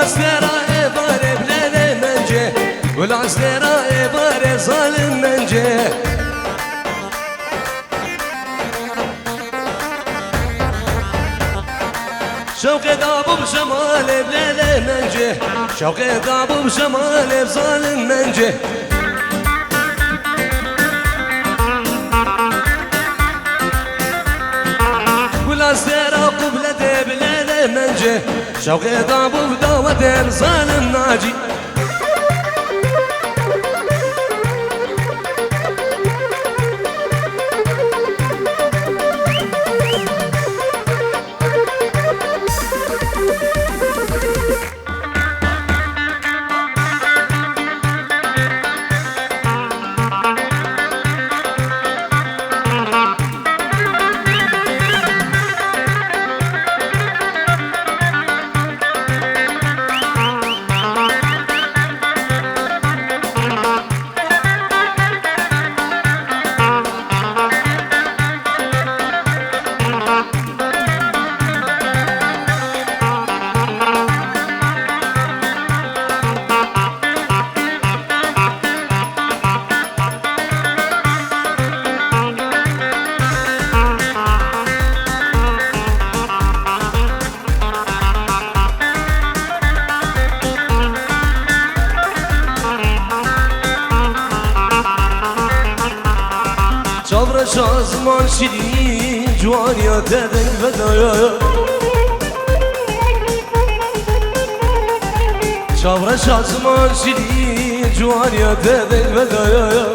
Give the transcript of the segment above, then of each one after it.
والعسيرة إبارة بلادي منجي والعسيرة إبارة ظالم منجي شوقي ضابو بشمال بلادي منجي شوقي ضابو بشمال بظالم منجي والعسيرة قبلتي بلادي منجي شوقي ضابو بداوتي بظالم ناجي صبر شازمان شیرین جوانیا دادن بدایا صبر شازمان شیرین جوانیا دادن بدایا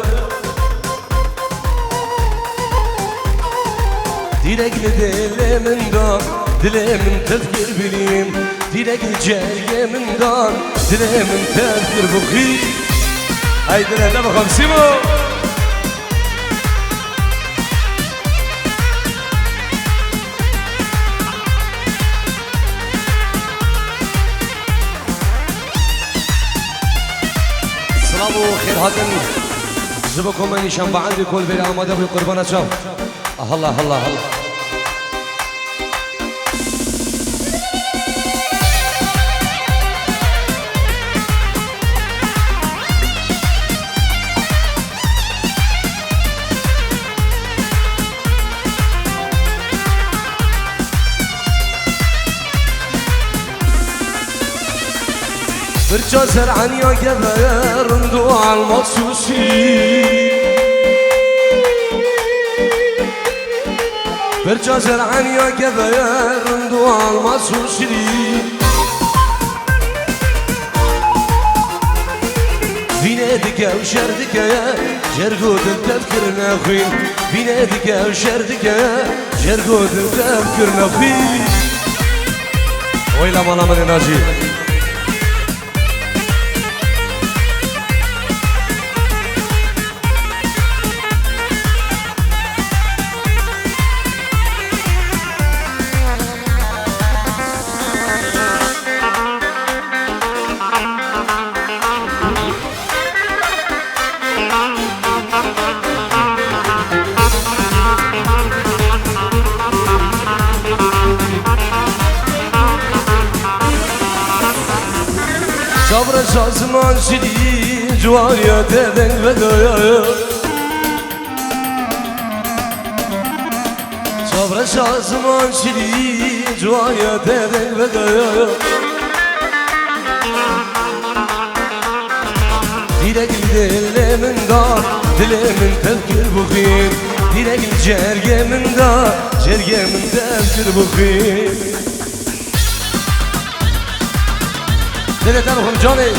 دیرک دل من دان دل من تذكر بلیم دیرک جای من دان دل من تذكر بخی های دل هلا بخم سیمو خير هاتن زبكم من شنبع عندي كل بلا آماده بالقربانة شاف الله الله الله برجا زرعن يا جبر رندوع المصوصي برجا زرعن يا جبر رندوع المصوصي بينادك وشردك جرقود تذكرنا خوين بينادك وشردك جرقود تذكرنا خوين ويلا مالا من ناجي صبر شازمان شدید جوانیا دادن بدایا صبر شازمان شدید جوانیا دادن بدایا دیرک دل من دار دل من تذكر بخير دیرک جرگه من دار جرگه من تذكر بخير دلت نبخم جاني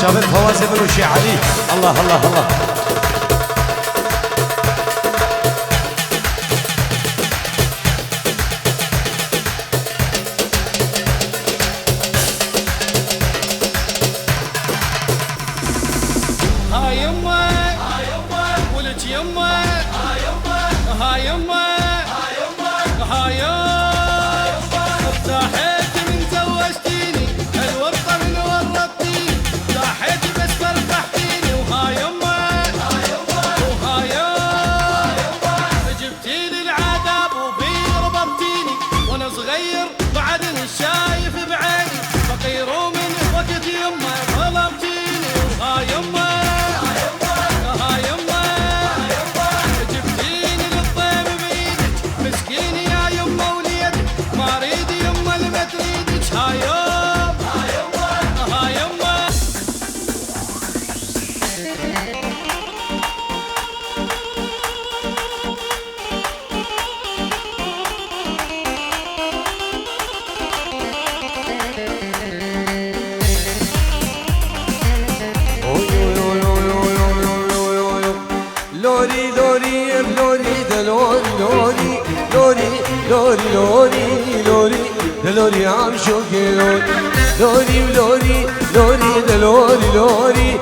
شابت فواز بن وشي علي الله الله الله يمه ها يمه ارتاحت من زوجتيني الورطه من ورطتيني ارتاحت بس فرحتيني وها يمه وها يمه جبتيلي العذاب وبي ربطتيني وانا صغير بعد شايف بعيني فقير ومن وقت يمه ظلمتيني وها يمه لوري عم شوقي لوري لوري لوري لوري لوري لوري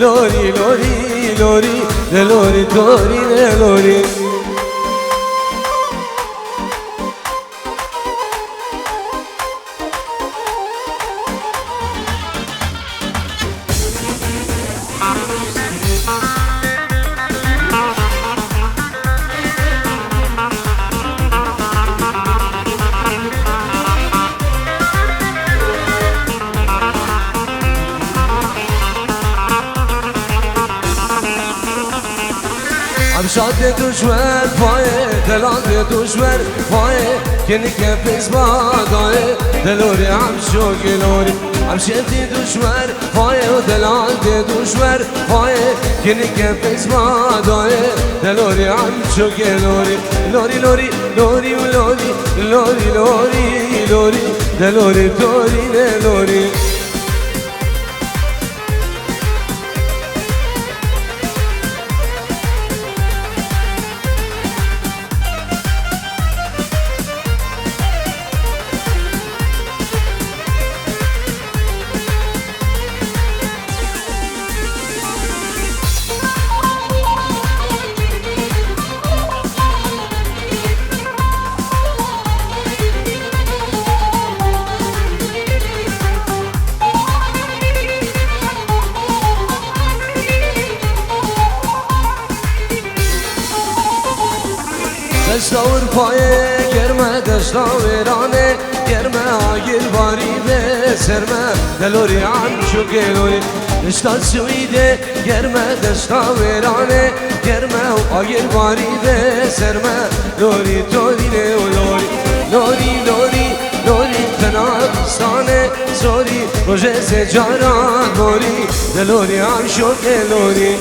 لوري لوري لوري لوري لوري لوري شاد دشمن پایه دلان دشمن پایه کنی که پیس بادایه دلوری هم شو گلوری هم شدی دشمن پایه و دلان دشمن پایه کنی که پیس بادایه دلوری هم شو گلوری لوری لوری لوری لوری لوری لوری لوری دلوری توری لوری دشتاور پایه گرمه دشتاورانه گرمه آگیر باری به سرمه دلوری هم شو گلوری دشتا سویده گرمه دشتاورانه گرمه آگیر باری به سرمه لوری تورینه و لوری لوری لوری لوری تناستانه سوری روژه سجاران موری دلوری هم شو گلوری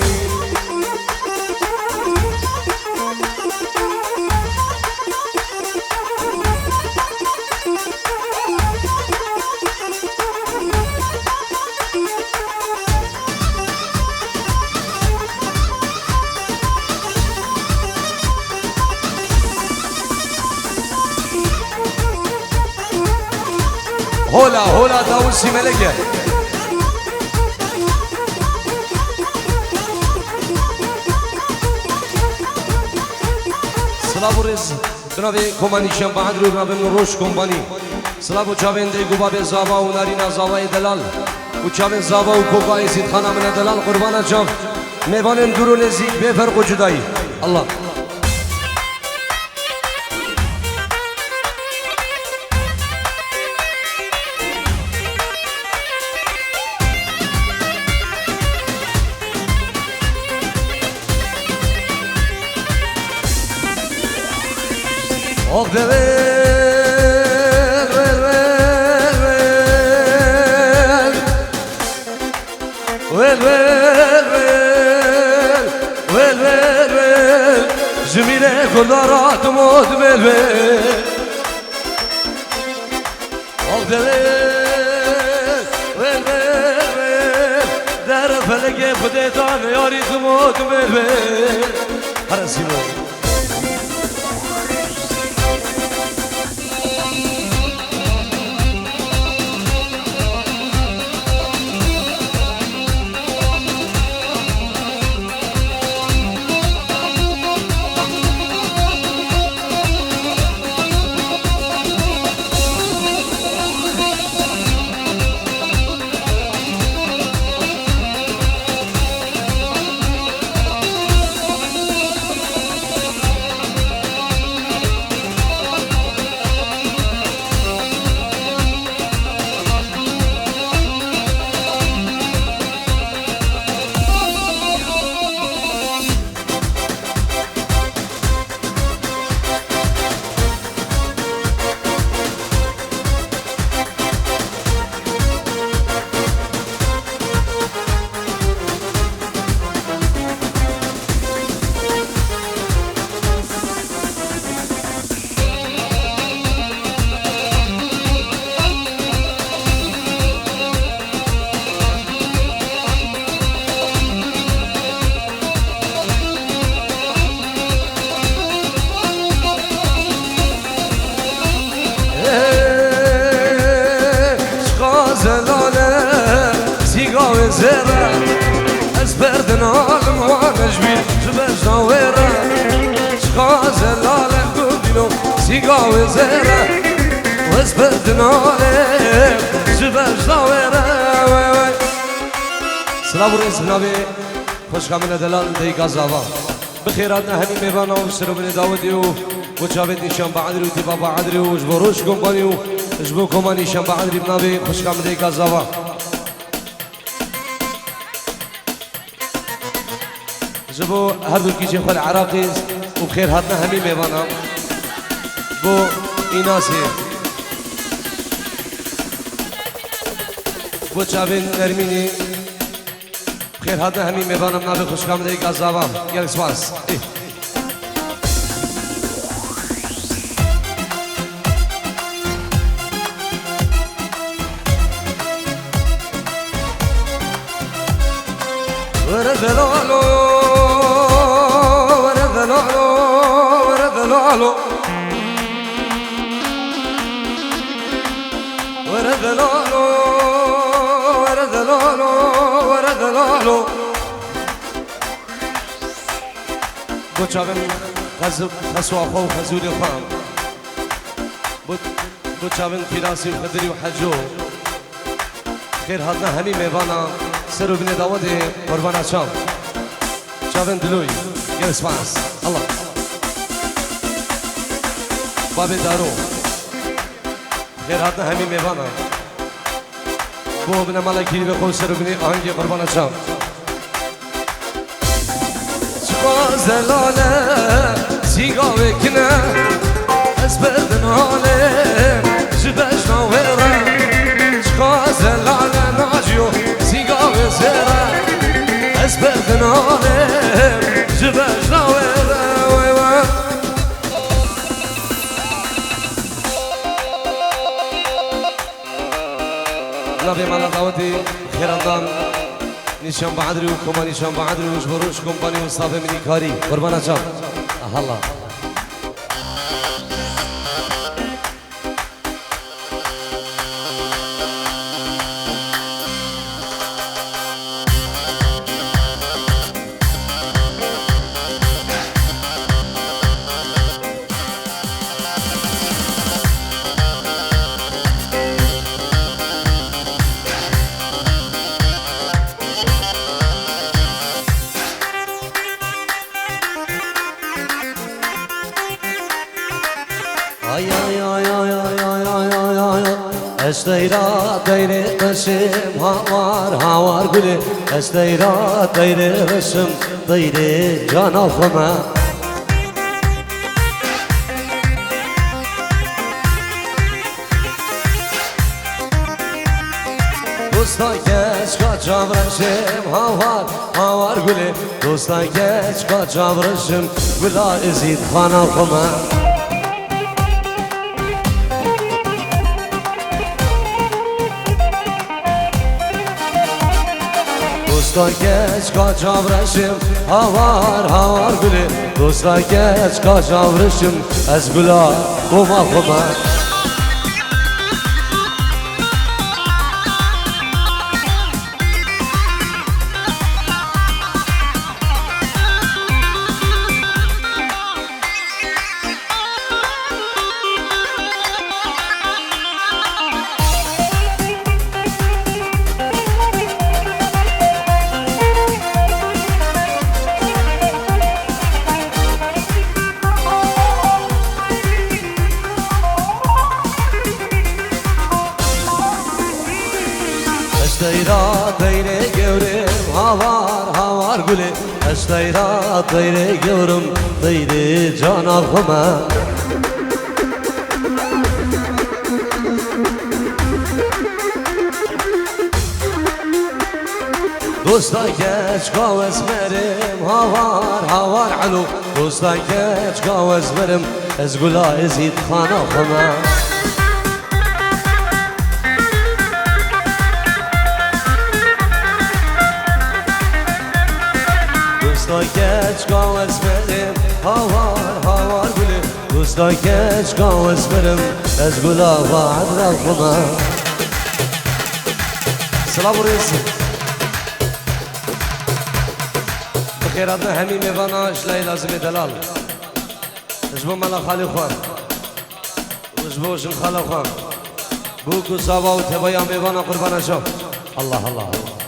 هولا هولا داوود ملكه سلام رز جنابی کمانی شم بعد رو رابن روش کمپانی سلام چاوین دی گوبا زاوا و نارینا زاوای دلال و چاوین زاوا و کوکای زید خانه من دلال قربان جام میوانم درو نزید به فرق و جدایی الله Oh de زمینه کلارات مود بلبل Oh de در فلک خودتان یاری تو مود بلبل هر سیمون جبجنا ويرا شقاز اللالة قدلو سيقا وزيرا وزبدنا لك جبجنا ويرا سلام ورئيس بنابي خوش كامل دلال دي قازاوا بخيراتنا همي ميبانا وشرو بني داودي وجابت نشان بعدري وتبا بعدري وجبروش كومباني وجبو كوماني نشان بعدري بنابي خوش كامل دي قازاوا جبو هردو كيشي خل عراقي وبخير هاتنا همي ميبانا بو إناسي بو جابت نرميني بخير هاتنا همي ميبانا بنابي خوش كامل دي قازاوا يلا سواس ورذلولو ورذلولو ورذلولو ورذلولو ورذلولو ورذلولو بوچاوم خسوا خو خزولي خام بوچاوم فيلاسي وخدري وحجو خير هاتنا همي ميوانا سرو بني داودي قربانا شام شافن دلوي يا سباس الله بابي دارو غير هاتنا همي ميوانا بو بنا مالكي بخو سرو بني آهنگي قربانا شام شقا زلالة سيقا وكنا اسبردن هالي جبجنا ويرا شقا زلالة ناجيو وزيرا اسبقنا عليهم جبجنا ويرا نبي مالا داودي خيراندان نشان بعدري وكما نشان بعدري وجبروش كومباني وصافي مني كاري قربانا جام الله استيرا دايري قسم هاوار قولي استيرا دايري قسم دايري جانا خما دوستا geç kaçavrışım havar gülü Dosta geç kaçavrışım Güla izid khana khuma Dosta geç kaçavrışım havar gülü Dosta geç kaçavrışım Ez güla khuma Esteyra dayre gevrim havar gülü Esteyra dayre gevrim dayre cana khuma Dosta geç kavez merim havar alo Dosta geç kavez merim Ez gula ezid khana khuma Dosta geç kavez merim havar gülü Dosta geç kavez merim Ez gula va'adra khuma Selamu aleykum خيراتنا همي ميفاناش لا لازم دلال جبو مالا خالي خوان وجبو جن خالا خوان بوكو صابا وتبايا ميفانا قربانا شوف الله الله الله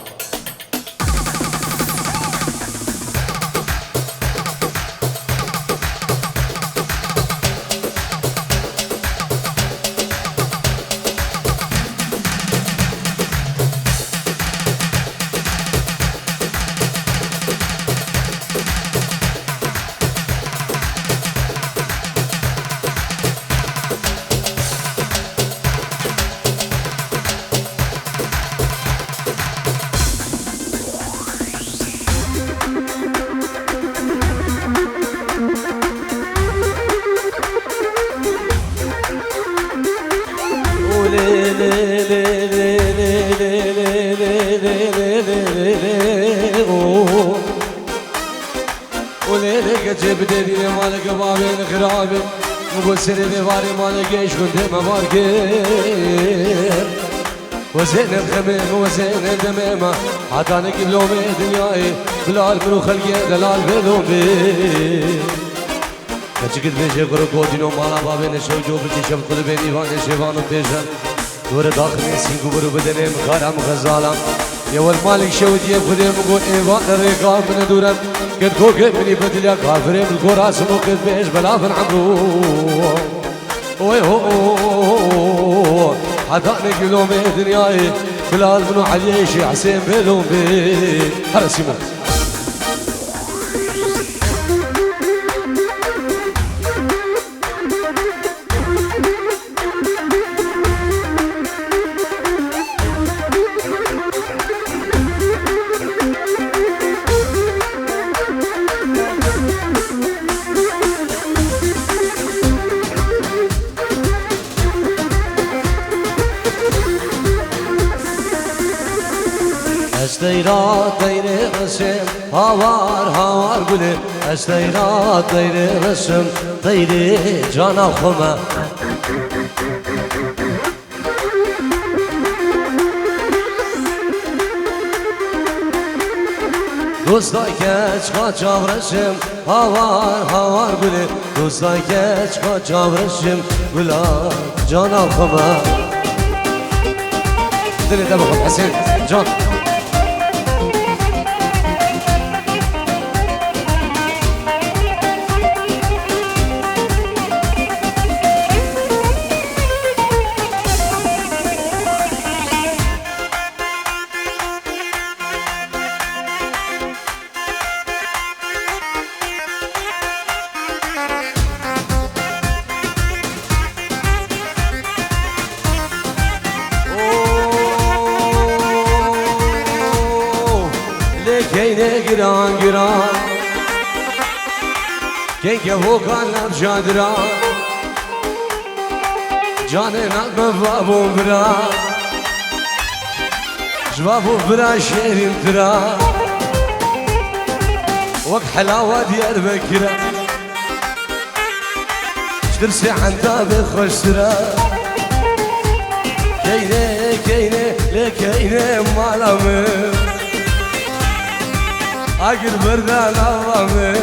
وليلك جبت دي مالك بابين خرابي مبصر بفاري مالك ايش كنت مباركين وزين الخميم وزين الدميمة عطانك بلومي دنياي بلال منو خلقي دلال بلومي كشكل بيجي قرقودينو مالا بابين شوجو بجي شب قلبيني واني شيفانو بيجن دور داخلي سينكو برو بدني مخارم غزالم يا والمالك شود يفدي مقول ايوان الرقاب من دورم قد كوكب مني بدل يا كافر من الكراس موقف بيش بلا بن عمرو وي هو حداني قلومي دنياي بلال بنو عليشي حسين بلومي هلا سيمون استيرات دير رسم هوار قولي استيرات دير رسم دير جانا خما دوستای کچ قاچاو رسم هوار قولي دوستای کچ قاچاو رسم بلا جانا خما دلي دبخم حسين جان گران که فوقان نبجادران جان نقم بابو برا جوابو برا شيرين ترا وقت حلاوة ديال بكرة شترسي عندها بخش ترا كيني لكيني مالامي اقل بردان عظامي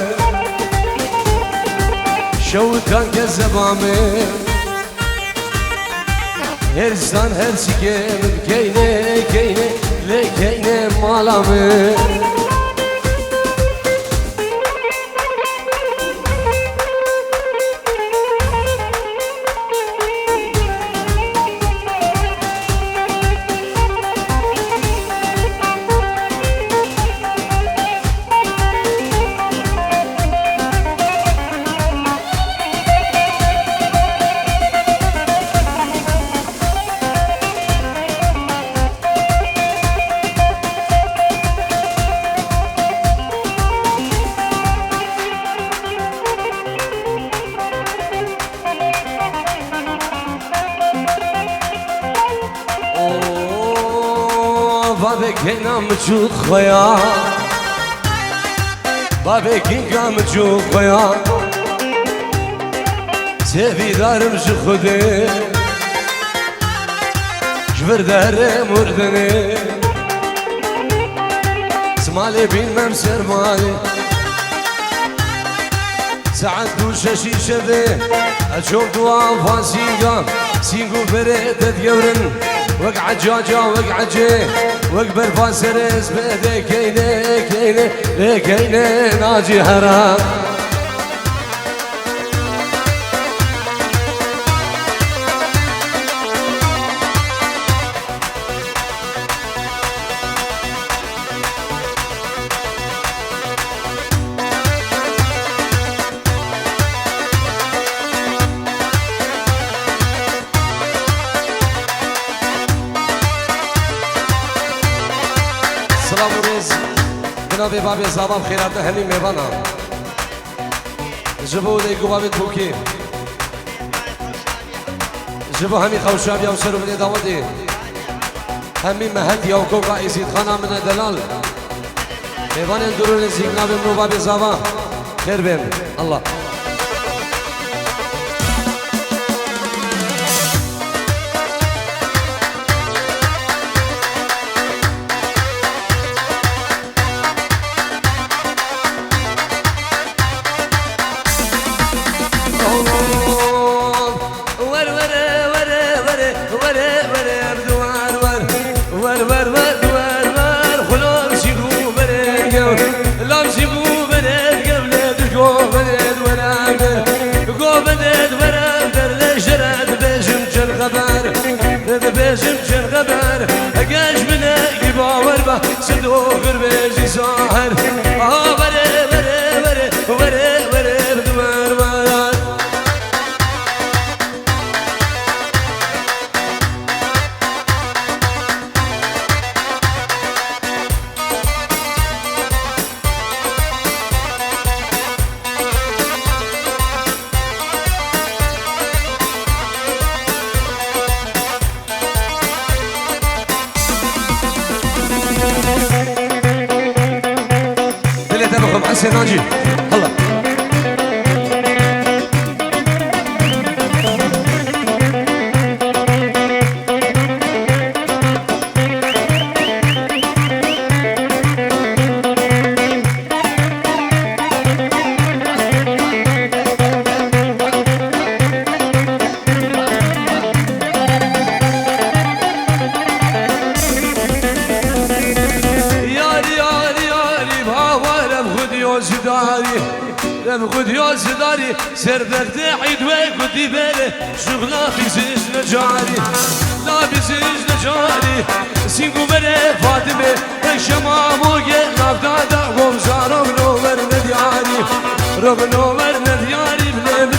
شوتان كزبامي هرسان هرسكي من كيني لكيني مالامي بابك هنا مجوك خويا بابك هنا مجوك خويا سيفي دارم جو خودي جبر داري مردني سمالي بين ممسر مالي ساعت دو ششی شده اشوف دوا فاسينجا سينجو بريت تجورن وقع جاجا وقع جي وقبل فاسرس بده كينه كينه كينه ناجي حرام سلام و ریز جناب بابی زبان خیرات همین میوانا جبو دیگو بابی توکی جبو همین خوشابی و سرو بلی داودی همین مهدی و کوکا ایزید خانه من دلال میوان درون زیگنا بمنو بابی زبان خیر بیم الله بيجم جنغبر اجاج من باور با صدوق بيجي ساهر وري وري وري وري وري بدمر ورا حسين ناجي هلا خد يا زداري سردك عيد وقدي بالي شغلة في زيج نجاري لا بزيج نجاري سينكو بني فاطمة الشمام وقل نافدادا ومزار رغنو ورن دياري رغنو ورن دياري بني